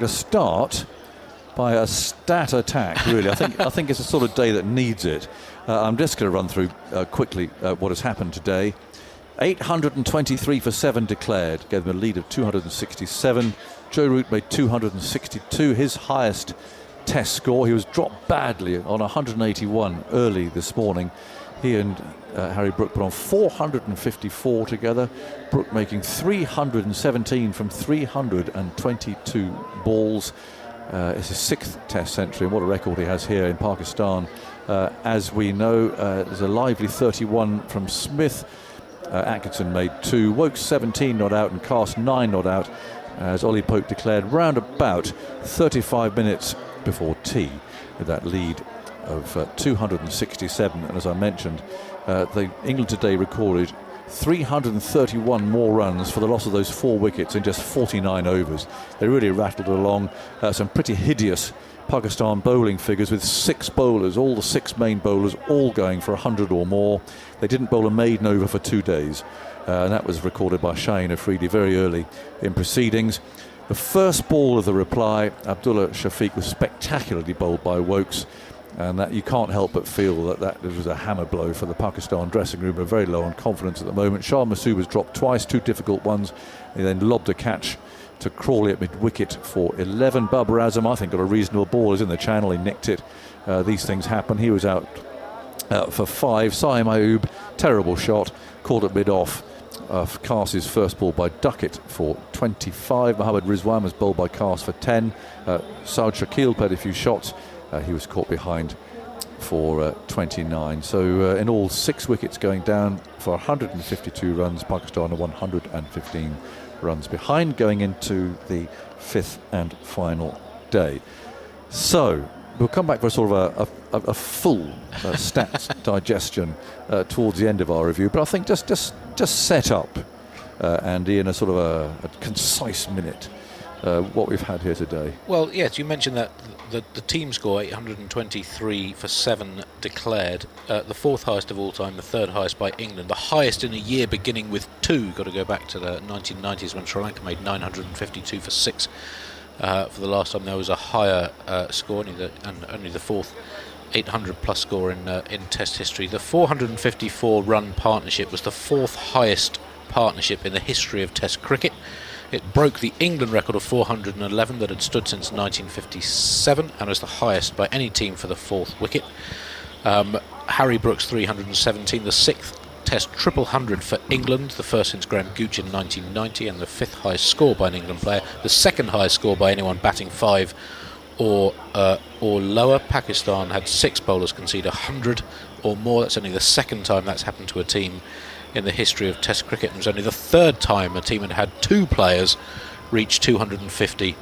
going to start by a stat attack, really. I think it's a sort of day that needs it. I'm just going to run through quickly what has happened today. 823 for 7 declared, gave them a lead of 267. Joe Root made 262, his highest Test score. He was dropped badly on 181 early this morning. He and Harry Brook put on 454 together. Brook making 317 from 322 balls. It's his 6th Test century, and what a record he has here in Pakistan. As we know, there's a lively 31 from Smith. Atkinson made 2, Woakes 17 not out, and Cast 9 not out, as Ollie Pope declared round about 35 minutes before tea with that lead of 267. And as I mentioned, England today recorded 331 more runs for the loss of those 4 wickets in just 49 overs. They really rattled along. Some pretty hideous Pakistan bowling figures with 6 bowlers, all the 6 main bowlers, all going for 100 or more. They didn't bowl a maiden over for 2 days, and that was recorded by Shaheen Afridi very early in proceedings. The first ball of the reply, Abdullah Shafiq, was spectacularly bowled by Woakes, and that you can't help but feel that was a hammer blow for the Pakistan dressing room. They're very low on confidence at the moment. Shah Masood was dropped twice, 2 difficult ones. He then lobbed a catch to Crawley at mid-wicket for 11. Babar Azam, I think, got a reasonable ball. He's in the channel, he nicked it. These things happen. He was out for 5. Saim Ayub, terrible shot, called at mid-off. Cast's first ball by Duckett for 25. Mohammad Rizwan was bowled by Cast for 10. Saud Shakil played a few shots. He was caught behind for 29. So in all, 6 wickets going down for 152 runs. Pakistan are 115 runs behind going into the 5th and final day. So we'll come back for a sort of a full stats digestion towards the end of our review. But I think just set up, Andy, in a sort of a concise minute, what we've had here today. Well, yes, you mentioned that the team score, 823 for 7 declared, the 4th highest of all time, the 3rd highest by England, the highest in a year beginning with 2. Got to go back to the 1990s when Sri Lanka made 952 for 6. For the last time there was a higher score, only the 4th 800 plus score in Test history. The 454 run partnership was the 4th highest partnership in the history of Test cricket. It broke the England record of 411 that had stood since 1957 and was the highest by any team for the 4th wicket. Harry Brook's 317, the 6th Test triple hundred for England, the first since Graham Gooch in 1990, and the 5th highest score by an England player, the 2nd highest score by anyone batting 5 or lower. Pakistan had 6 bowlers concede 100 or more. That's only the 2nd time that's happened to a team in the history of Test cricket. It was only the 3rd time a team had 2 players reach 250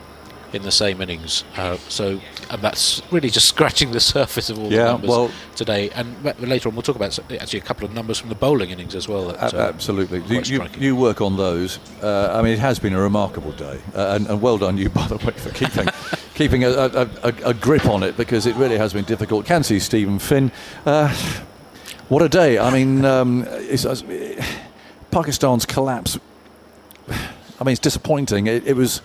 in the same innings. So that's really just scratching the surface of all the numbers today. And later on we'll talk about actually a couple of numbers from the bowling innings as well. Absolutely. You work on those. I mean, it has been a remarkable day. And well done you, by the way, for keeping a grip on it, because it really has been difficult. Can see Stephen Finn. What a day. I mean, Pakistan's collapse, I mean, it's disappointing. It was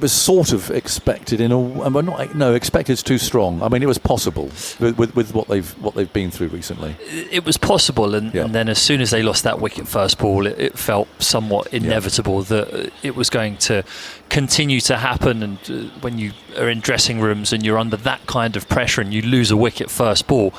sort of expected expected's too strong. I mean, it was possible with what they've been through recently. It was possible, and then as soon as they lost that wicket first ball, it felt somewhat inevitable that it was going to continue to happen. And when you are in dressing rooms and you're under that kind of pressure and you lose a wicket first ball,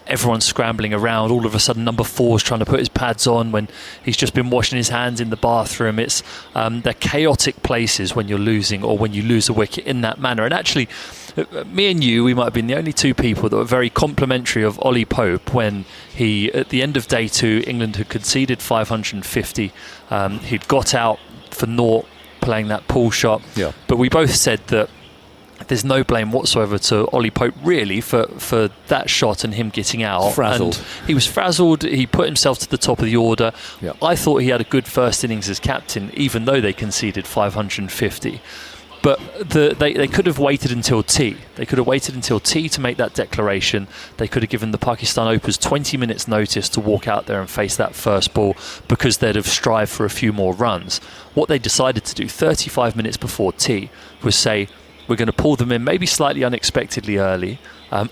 everyone's scrambling around. All of a sudden, number 4's trying to put his pads on when he's just been washing his hands in the bathroom. It's they're chaotic places when you're losing, or when you lose a wicket in that manner. And actually, me and you, we might have been the only 2 people that were very complimentary of Ollie Pope when he, at the end of day 2, England had conceded 550. He'd got out for naught playing that pull shot. Yeah. But we both said that there's no blame whatsoever to Ollie Pope really for that shot and him getting out. Frazzled. And he was frazzled. He put himself to the top of the order. Yep. I thought he had a good first innings as captain, even though they conceded 550. But they could have waited until tea. They could have waited until tea to make that declaration. They could have given the Pakistan Openers 20 minutes notice to walk out there and face that first ball, because they'd have strived for a few more runs. What they decided to do 35 minutes before tea was say, we're going to pull them in maybe slightly unexpectedly early. They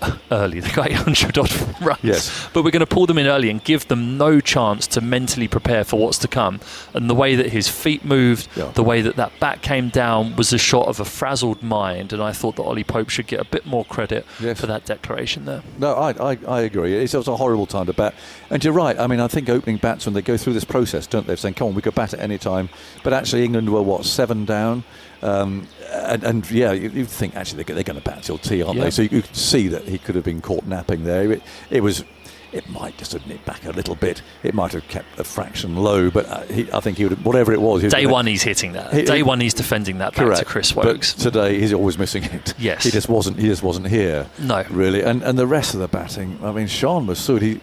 got 800 odd runs. Yes. But we're going to pull them in early and give them no chance to mentally prepare for what's to come. And the way that his feet moved, the way that bat came down was a shot of a frazzled mind. And I thought that Ollie Pope should get a bit more credit for that declaration there. No, I agree. It's a horrible time to bat. And you're right. I mean, I think opening batsmen, they go through this process, don't they, of saying, come on, we could bat at any time. But actually England were, 7 down? And you think actually they're going to bat till tea, aren't they? So you could see that he could have been caught napping there. It might just have nipped back a little bit. It might have kept a fraction low, but I think he would have, whatever it was. Day one he's hitting that. Day one he's defending that back to Chris Woakes. But today he's always missing it. Yes, he just wasn't here. No, really. And the rest of the batting. I mean, Shan Masood,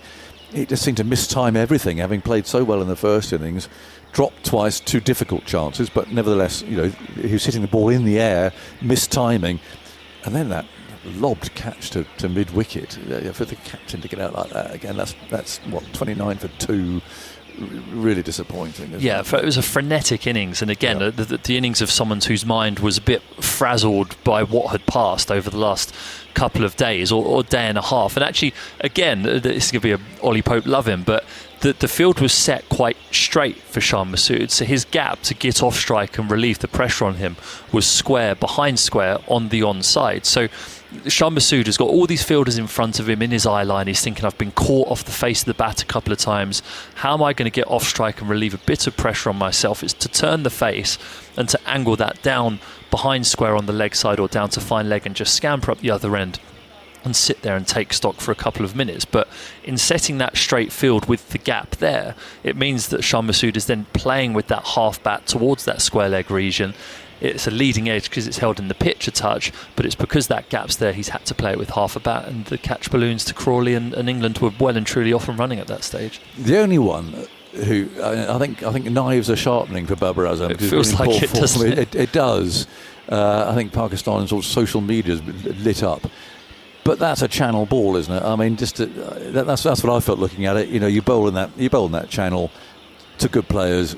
he just seemed to mistime everything, having played so well in the first innings. Dropped twice, 2 difficult chances, but nevertheless, he was hitting the ball in the air, mistiming, and then that lobbed catch to mid-wicket. For the captain to get out like that again, that's 29 for 2. Really disappointing. It was a frenetic innings, and again, the innings of someone whose mind was a bit frazzled by what had passed over the last couple of days or day and a half. And actually, again, this is going to be Ollie Pope love him, but the field was set quite straight for Shan Masood, so his gap to get off strike and relieve the pressure on him was square behind square on the onside. So Shan Masood has got all these fielders in front of him in his eye line. He's thinking, I've been caught off the face of the bat a couple of times. How am I going to get off strike and relieve a bit of pressure on myself? It's to turn the face and to angle that down behind square on the leg side or down to fine leg and just scamper up the other end and sit there and take stock for a couple of minutes. But in setting that straight field with the gap there, it means that Shan Masood is then playing with that half bat towards that square leg region. It's a leading edge because it's held in the pitch a touch, but it's because that gap's there he's had to play it with half a bat, and the catch balloons to Crawley and England were well and truly off and running at that stage. The only one who I think knives are sharpening for Babar Azam. It feels like it, doesn't it? It does. I think Pakistan's sort of social media's lit up. But that's a channel ball, isn't it? I mean, that's what I felt looking at it. You bowl in that channel to good players.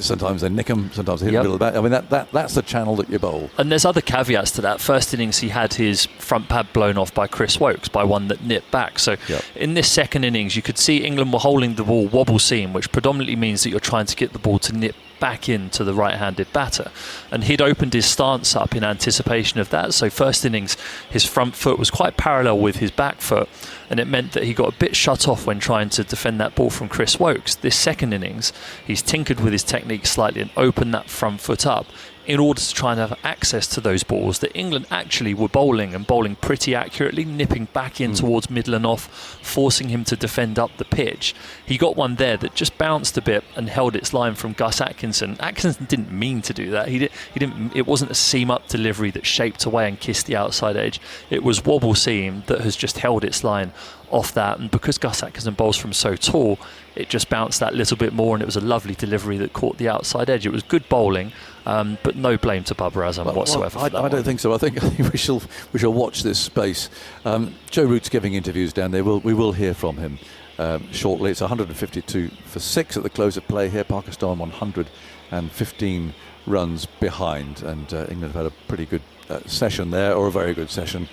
Sometimes they nick them, sometimes they hit the middle of the bat. I mean, that's the channel that you bowl. And there's other caveats to that. First innings, he had his front pad blown off by Chris Woakes, by one that nipped back. So in this second innings, you could see England were holding the ball wobble seam, which predominantly means that you're trying to get the ball to nip back into the right-handed batter, and he'd opened his stance up in anticipation of that. So first innings, his front foot was quite parallel with his back foot, and it meant that he got a bit shut off when trying to defend that ball from Chris Woakes. This second innings, he's tinkered with his technique slightly and opened that front foot up in order to try and have access to those balls that England actually were bowling pretty accurately, nipping back in towards middle and off, forcing him to defend up the pitch. He got one there that just bounced a bit and held its line from Gus Atkinson. Atkinson didn't mean to do that. He didn't. It wasn't a seam up delivery that shaped away and kissed the outside edge. It was wobble seam that has just held its line off that, and because Gus Atkinson bowls from so tall, it just bounced that little bit more, and it was a lovely delivery that caught the outside edge. It was good bowling, but no blame to Babar Azam whatsoever. I don't think so. I think we shall watch this space. Joe Root's giving interviews down there. We will hear from him shortly. It's 152 for 6 at the close of play here. Pakistan 115 runs behind, and England have had a pretty good session there, or a very good session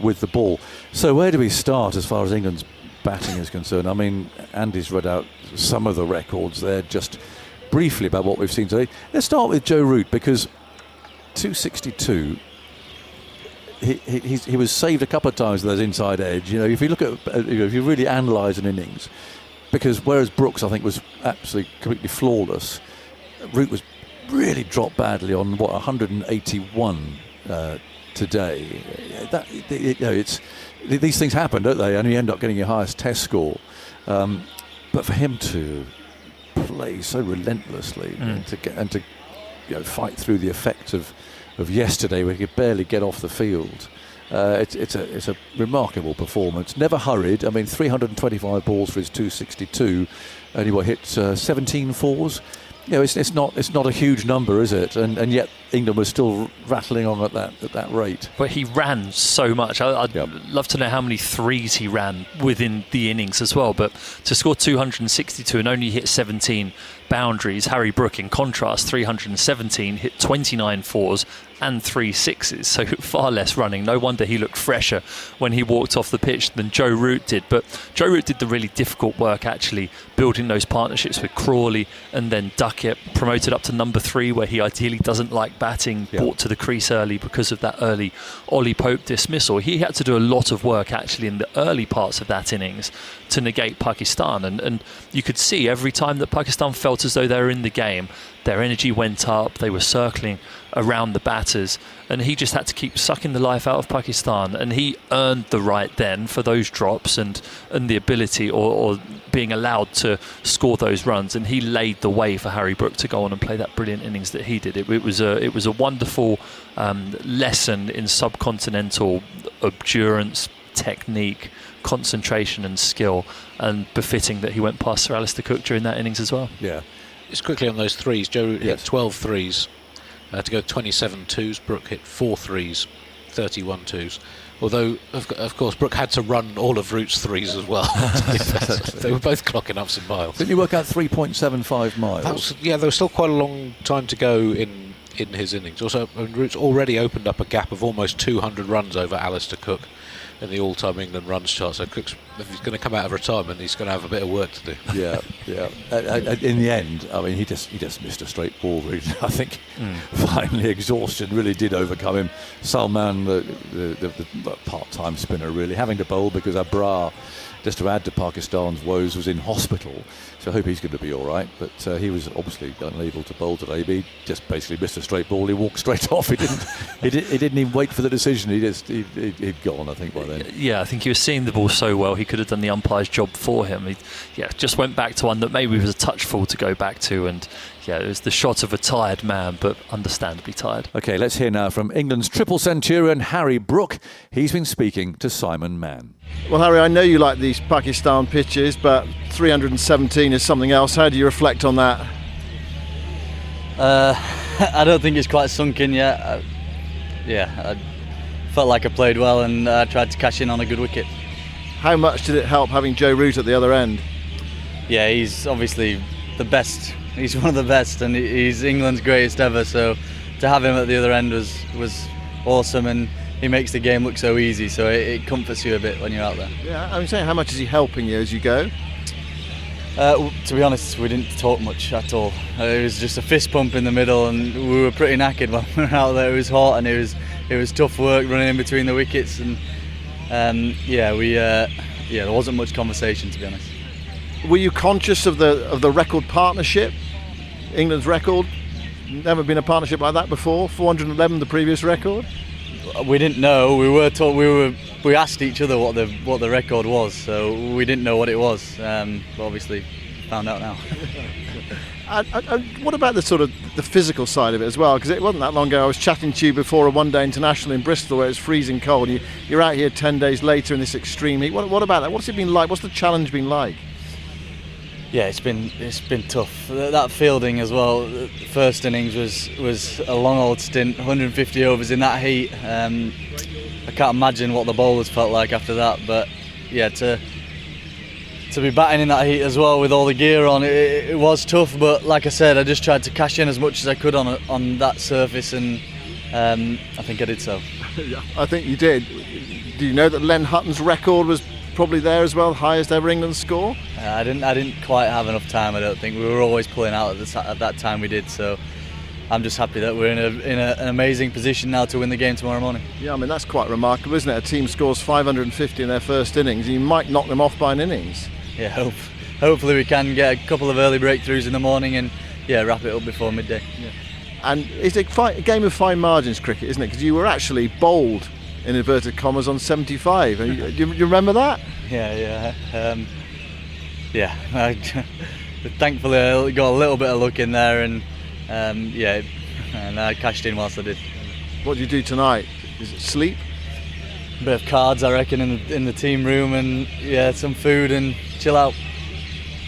with the ball. So where do we start as far as England's batting is concerned? I mean, Andy's read out some of the records there just briefly about what we've seen today. Let's start with Joe Root, because 262, he was saved a couple of times with those inside edge. If you look at, if you really analyse an innings, because whereas Brooks I think was absolutely completely flawless, Root was really dropped badly on 181 today. These things happen, don't they? And you end up getting your highest test score. But for him to play so relentlessly and to fight through the effects of yesterday, where he could barely get off the field, it's a remarkable performance. Never hurried. I mean, 325 balls for his 262, only hit 17 fours. it's not a huge number, is it? And yet England was still rattling on at that rate. But he ran so much. I'd love to know how many threes he ran within the innings as well. But to score 262 and only hit 17 boundaries, Harry Brook, in contrast, 317, hit 29 fours and 3 sixes, so far less running. No wonder he looked fresher when he walked off the pitch than Joe Root did. But Joe Root did the really difficult work actually building those partnerships with Crawley and then Duckett, promoted up to number 3 where he ideally doesn't like batting, brought to the crease early because of that early Ollie Pope dismissal. He had to do a lot of work actually in the early parts of that innings to negate Pakistan, and you could see every time that Pakistan felt as though they were in the game, their energy went up, they were circling around the batters, and he just had to keep sucking the life out of Pakistan, and he earned the right then for those drops and the ability or being allowed to score those runs, and he laid the way for Harry Brook to go on and play that brilliant innings that he did. It was a wonderful lesson in subcontinental endurance, technique, concentration and skill, and befitting that he went past Sir Alistair Cook during that innings as well. Yeah. Just quickly on those threes, Joe Root hit 12 threes to go 27 twos. Brook hit 4 threes, 31 twos. Although, of course, Brook had to run all of Root's threes as well. They were both clocking up some miles. Didn't you work out 3.75 miles? There was still quite a long time to go in his innings. Also, Root's already opened up a gap of almost 200 runs over Alistair Cook in the all-time England runs chart. So Cook's, if he's going to come out of retirement, he's going to have a bit of work to do. Yeah. In the end, I mean, he just missed a straight ball. Really. I think finally exhaustion really did overcome him. Salman, the part-time spinner, really having to bowl because Abrar, just to add to Pakistan's woes, was in hospital. So I hope he's going to be all right. But he was obviously unable to bowl today. But he just basically missed a straight ball. He walked straight off. He didn't even wait for the decision. He'd gone, I think, by then. Yeah, I think he was seeing the ball so well he could have done the umpire's job for him. He just went back to one that maybe was a touch full to go back to, and it was the shot of a tired man, but understandably tired. OK, let's hear now from England's triple centurion Harry Brook. He's been speaking to Simon Mann. Well, Harry, I know you like these Pakistan pitches, but 317 is something else. How do you reflect on that? I don't think it's quite sunk in yet. I felt like I played well and tried to cash in on a good wicket. How much did it help having Joe Root at the other end? Yeah, he's obviously the best. He's one of the best, and he's England's greatest ever. So to have him at the other end was awesome, and he makes the game look so easy. So it comforts you a bit when you're out there. Yeah, I'm saying, how much is he helping you as you go? To be honest, we didn't talk much at all. It was just a fist pump in the middle, and we were pretty knackered when we were out there. It was hot, and it was tough work running in between the wickets, and there wasn't much conversation, to be honest. Were you conscious of the record partnership, England's record? Never been a partnership like that before. 411, the previous record. We didn't know. We were told. We asked each other what the record was, so we didn't know what it was. But obviously, found out now. And what about the sort of the physical side of it as well? Because it wasn't that long ago I was chatting to you before a one-day international in Bristol where it's freezing cold. You're out here 10 days later in this extreme heat. What about that? What's it been like? What's the challenge been like? Yeah, it's been tough. That fielding as well. The first innings was a long old stint, 150 overs in that heat. I can't imagine what the bowlers felt like after that. But yeah, to be batting in that heat as well with all the gear on, it was tough. But like I said, I just tried to cash in as much as I could on that surface, and I think I did so. Yeah, I think you did. Do you know that Len Hutton's record was probably there as well, highest ever England score? I didn't quite have enough time. I don't think we were always pulling out at that time we did. So I'm just happy that we're in an amazing position now to win the game tomorrow morning. Yeah, I mean that's quite remarkable, isn't it? A team scores 550 in their first innings, and you might knock them off by an innings. Yeah, hopefully we can get a couple of early breakthroughs in the morning and wrap it up before midday. Yeah. And it's a game of fine margins, cricket, isn't it? Because you were actually bowled, in inverted commas, on 75. You remember that? Yeah. Thankfully I got a little bit of luck in there, and I cashed in whilst I did. What do you do tonight? Is it sleep? A bit of cards, I reckon, in the team room, and some food and chill out.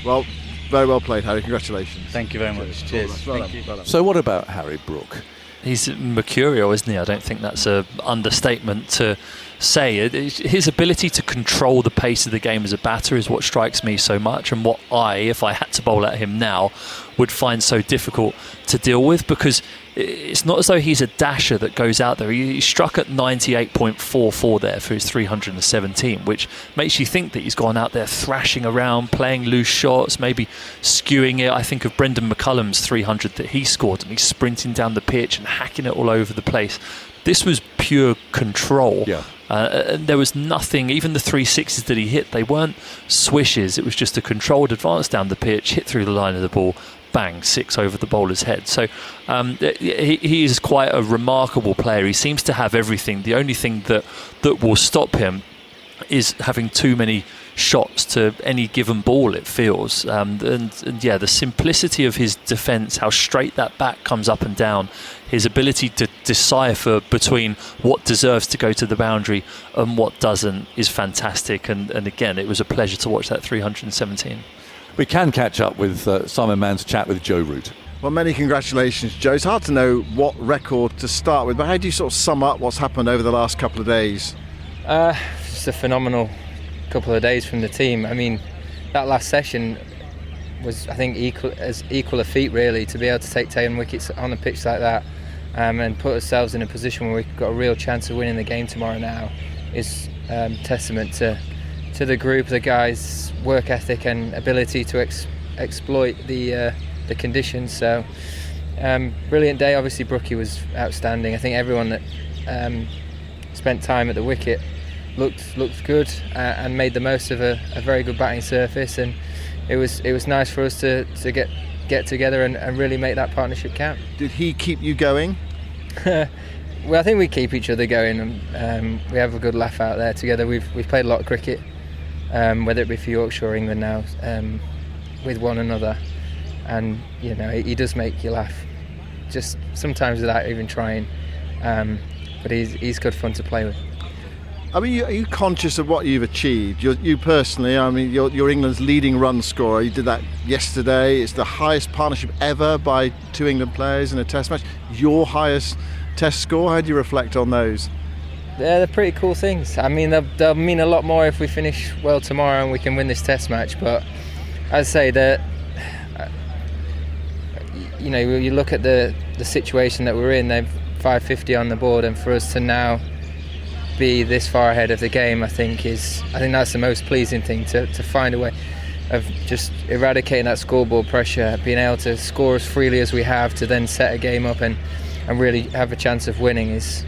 Well, Very well played, Harry. Congratulations. Thank you very much. Cheers. Well Thank you. Well done. So what about Harry Brook? He's mercurial, isn't he? I don't think that's an understatement to say. His ability to control the pace of the game as a batter is what strikes me so much, and what if I had to bowl at him now, would find so difficult to deal with, because it's not as though he's a dasher that goes out there. He struck at 98.44 there for his 317, which makes you think that he's gone out there thrashing around, playing loose shots, maybe skewing it. I think of Brendan McCullum's 300 that he scored, and he's sprinting down the pitch and hacking it all over the place. This was pure control. Yeah. And there was nothing, even the 360s that he hit, they weren't swishes. It was just a controlled advance down the pitch, hit through the line of the ball, bang, 6 over the bowler's head. So he is quite a remarkable player. He seems to have everything. The only thing that will stop him is having too many shots to any given ball, it feels. And yeah, the simplicity of his defence, how straight that bat comes up and down, his ability to decipher between what deserves to go to the boundary and what doesn't is fantastic. And again, it was a pleasure to watch that 317. We can catch up with Simon Mann's chat with Joe Root. Well, many congratulations, Joe. It's hard to know what record to start with, but how do you sort of sum up what's happened over the last couple of days? Just a phenomenal couple of days from the team. I mean, that last session was, I think, equal a feat really, to be able to take 10 wickets on a pitch like that, and put ourselves in a position where we've got a real chance of winning the game tomorrow now is testament to the group, the guys' work ethic and ability to exploit the conditions. So brilliant day. Obviously Brookie was outstanding. I think everyone that spent time at the wicket looked good and made the most of a very good batting surface, and it was nice for us to get together and really make that partnership count. Did he keep you going? Well, I think we keep each other going, and we have a good laugh out there together. We've played a lot of cricket, whether it be for Yorkshire or England now, with one another, and you know, he does make you laugh, just sometimes without even trying. But he's good fun to play with. I mean, are you conscious of what you've achieved? You personally, I mean, you're England's leading run scorer. You did that yesterday. It's the highest partnership ever by 2 England players in a Test match. Your highest Test score. How do you reflect on those? Yeah, they're pretty cool things. I mean, they'll mean a lot more if we finish well tomorrow and we can win this Test match. But as I say, that you know, you look at the situation that we're in. They've 550 on the board, and for us to now be this far ahead of the game, I think that's the most pleasing thing, to find a way of just eradicating that scoreboard pressure, being able to score as freely as we have, to then set a game up and really have a chance of winning is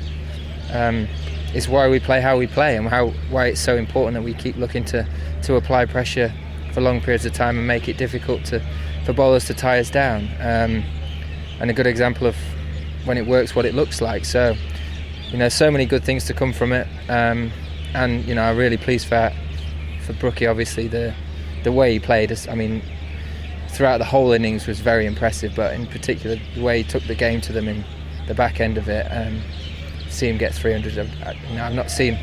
why we play how we play, and why it's so important that we keep looking to apply pressure for long periods of time and make it difficult for bowlers to tie us down. And a good example of when it works, what it looks like. So, you know, so many good things to come from it, and you know, I'm really pleased for Brookie. Obviously, the way he played, I mean, throughout the whole innings was very impressive, but in particular the way he took the game to them in the back end of it. See him get 300. You know, I've not seen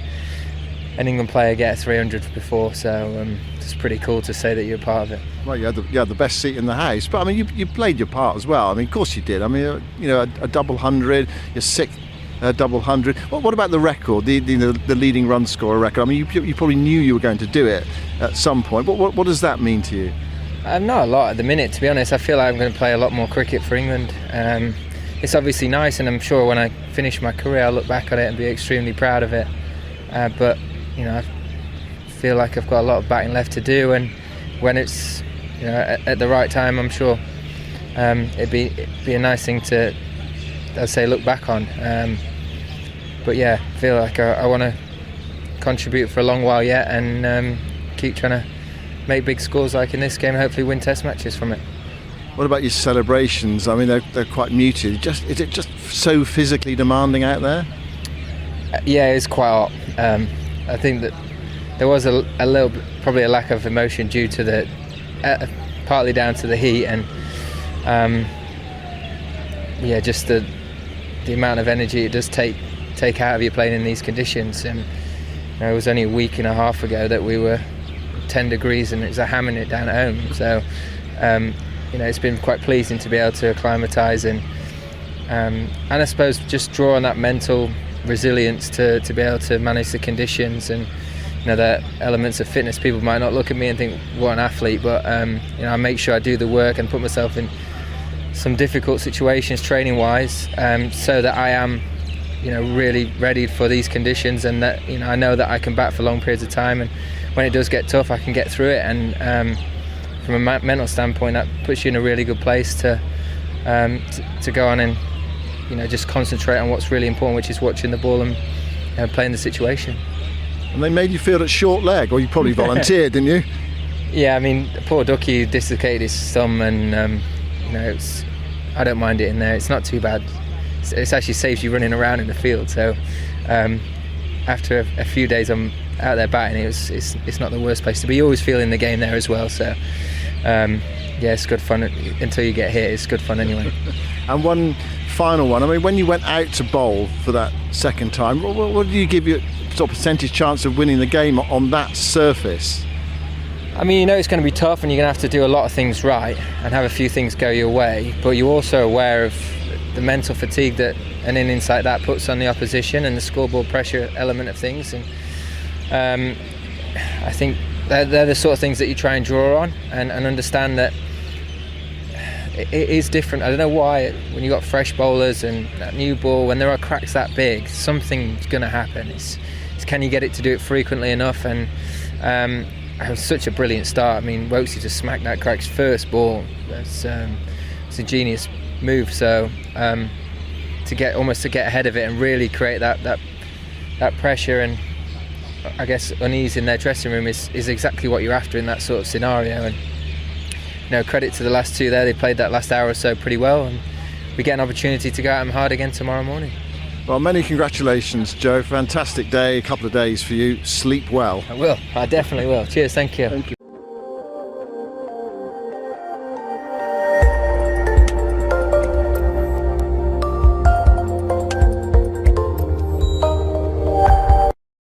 an England player get a 300 before, so it's pretty cool to say that you're part of it. Well, you had the best seat in the house, but I mean, you played your part as well. I mean, of course you did. I mean, you know, a double 100, your 6th double 100. What about the record, the leading run scorer record? I mean, you probably knew you were going to do it at some point. What does that mean to you? Not a lot at the minute, to be honest. I feel like I'm going to play a lot more cricket for England. It's obviously nice, and I'm sure when I finish my career I'll look back on it and be extremely proud of it. But you know, I feel like I've got a lot of batting left to do, and when it's, you know, at the right time, I'm sure it'd be a nice thing to, I'd say, look back on. But yeah, I feel like I want to contribute for a long while yet, and keep trying to make big scores like in this game, and hopefully win Test matches from it. What about your celebrations? I mean, they're quite muted. Is it just so physically demanding out there? Yeah, it's quite hot. I think that there was a little, probably a lack of emotion due to partly down to the heat, and yeah, just the amount of energy it does take out of you playing in these conditions. And you know, it was only a week and a half ago that we were 10 degrees and it was hammering it down at home. So it's been quite pleasing to be able to acclimatise and I suppose just draw on that mental resilience to be able to manage the conditions and the elements of fitness. People might not look at me and think what an athlete, but I make sure I do the work and put myself in some difficult situations training wise, so that I am really ready for these conditions, and that I know that I can bat for long periods of time, and when it does get tough I can get through it, and from a mental standpoint that puts you in a really good place to go on and just concentrate on what's really important, which is watching the ball and playing the situation. And they made you feel at short leg, or you probably volunteered, didn't you? Yeah, I mean, poor Ducky dislocated his thumb, and I don't mind it in there. It's not too bad. It actually saves you running around in the field. So after a few days I'm out there batting, it's not the worst place to be. You always feel in the game there as well. So it's good fun until you get hit. It's good fun anyway. And one final one. I mean, when you went out to bowl for that second time, what did you give you sort of percentage chance of winning the game on that surface? I mean, it's going to be tough, and you're going to have to do a lot of things right and have a few things go your way, but you're also aware of the mental fatigue that an innings like that puts on the opposition and the scoreboard pressure element of things, and I think they're the sort of things that you try and draw on and understand that it is different. I don't know why when you've got fresh bowlers and that new ball, when there are cracks that big, something's going to happen. It's can you get it to do it frequently enough? And it was such a brilliant start. I mean, Woakesy just smacked that crack's first ball. It's a genius move. So to get ahead of it and really create that pressure and I guess unease in their dressing room is exactly what you're after in that sort of scenario. And credit to the last two there. They played that last hour or so pretty well, and we get an opportunity to go at them hard again tomorrow morning. Well, many congratulations, Joe. Fantastic day, a couple of days for you. Sleep well. I will. I definitely will. Cheers. Thank you.